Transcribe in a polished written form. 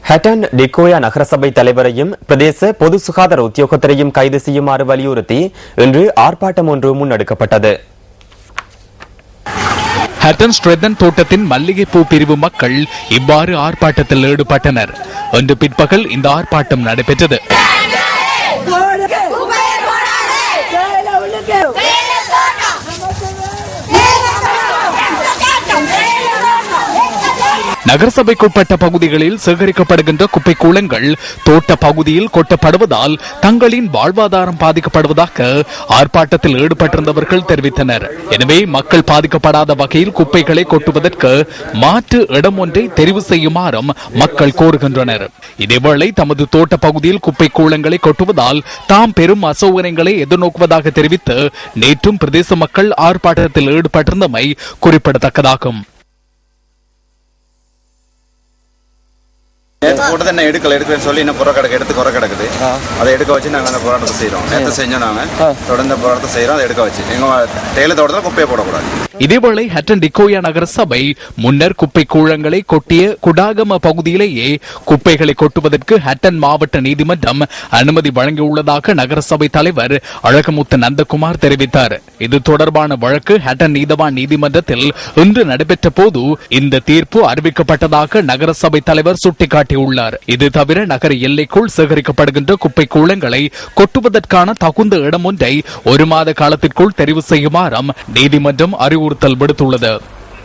ஹட்டன் டிக்கோயா நகரசபை தலைவரையும் பிரதேச பொது சுகாதார உத்தியோகத்தரையும் கைது செய்யுமாறு வலியுறுத்தி இன்று ஆர்ப்பாட்டம் ஒன்று முன்னெடுக்கப்பட்டது. ஹட்டன் ஸ்ட்ரெதன் தோட்டத்தின் மல்லிகைப்பூ பிரிவு மக்கள் இவ்வாறு ஆர்ப்பாட்டத்தில் ஈடுபட்டனர். இன்று பிற்பகல் இந்த ஆர்ப்பாட்டம் நடைபெற்றது. நகரசபைக்குட்பட்ட பகுதிகளில் சேகரிக்கப்படுகின்ற குப்பை கூளங்கள் தோட்ட பகுதியில் கொட்டப்படுவதால் தங்களின் வாழ்வாதாரம் பாதிக்கப்படுவதாக ஆர்ப்பாட்டத்தில் ஈடுபட்டிருந்தவர்கள் தெரிவித்தனர். எனவே மக்கள் பாதிக்கப்படாத வகையில் குப்பைகளை கொட்டுவதற்கு மாற்று இடம் ஒன்றை தெரிவு செய்யுமாறும் மக்கள் கோருகின்றனர். இதேவேளை தமது தோட்ட பகுதியில் குப்பை கூளங்களை கொட்டுவதால் தாம் பெரும் அசௌகரியங்களை எதிர்நோக்குவதாக தெரிவித்து நேற்றும் பிரதேச மக்கள் ஆர்ப்பாட்டத்தில் ஈடுபட்டிருந்தமை குறிப்பிடத்தக்கதாகும். கூட என்ன எடுக்கலன்னு சொல்லி இன்னும் புறக்கடக்கு எடுத்து குறை கிடக்குது. அதை எடுக்க வச்சு நாங்கள் அந்த போராட்டத்தை செய்கிறோம். நேற்று செஞ்சோம், நாங்கள் தொடர்ந்து போராட்டத்தை செய்கிறோம். அதை எடுக்க வச்சு எங்கள் தேயிலை தோட்டத்தில் குப்பையை போடக்கூடாது. இதேவேளை ஹட்டன் டிக்கோயா நகர சபை முன்னர் குப்பை கூழங்களை கொட்டிய குடாகம பகுதியிலேயே குப்பைகளை கொட்டுவதற்கு ஹட்டன் மாவட்ட நீதிமன்றம் அனுமதி வழங்கியுள்ளதாக நகரசபை தலைவர் அழகமுத்து நந்தகுமார் தெரிவித்தார். இது தொடர்பான வழக்கு ஹட்டன் நீதவான் நீதிமன்றத்தில் இன்று நடைபெற்ற போது இந்த தீர்ப்பு அறிவிக்கப்பட்டதாக நகரசபை தலைவர் சுட்டிக்காட்டியுள்ளார். இது தவிர நகர எல்லைக்குள் சேகரிக்கப்படுகின்ற குப்பை கூழங்களை கொட்டுவதற்கான தகுந்த இடம் ஒன்றை 1 மாத காலத்திற்குள் தெரிவு செய்யுமாறும் நீதிமன்றம் அறிவுறுத்தல் விடுத்துள்ளது.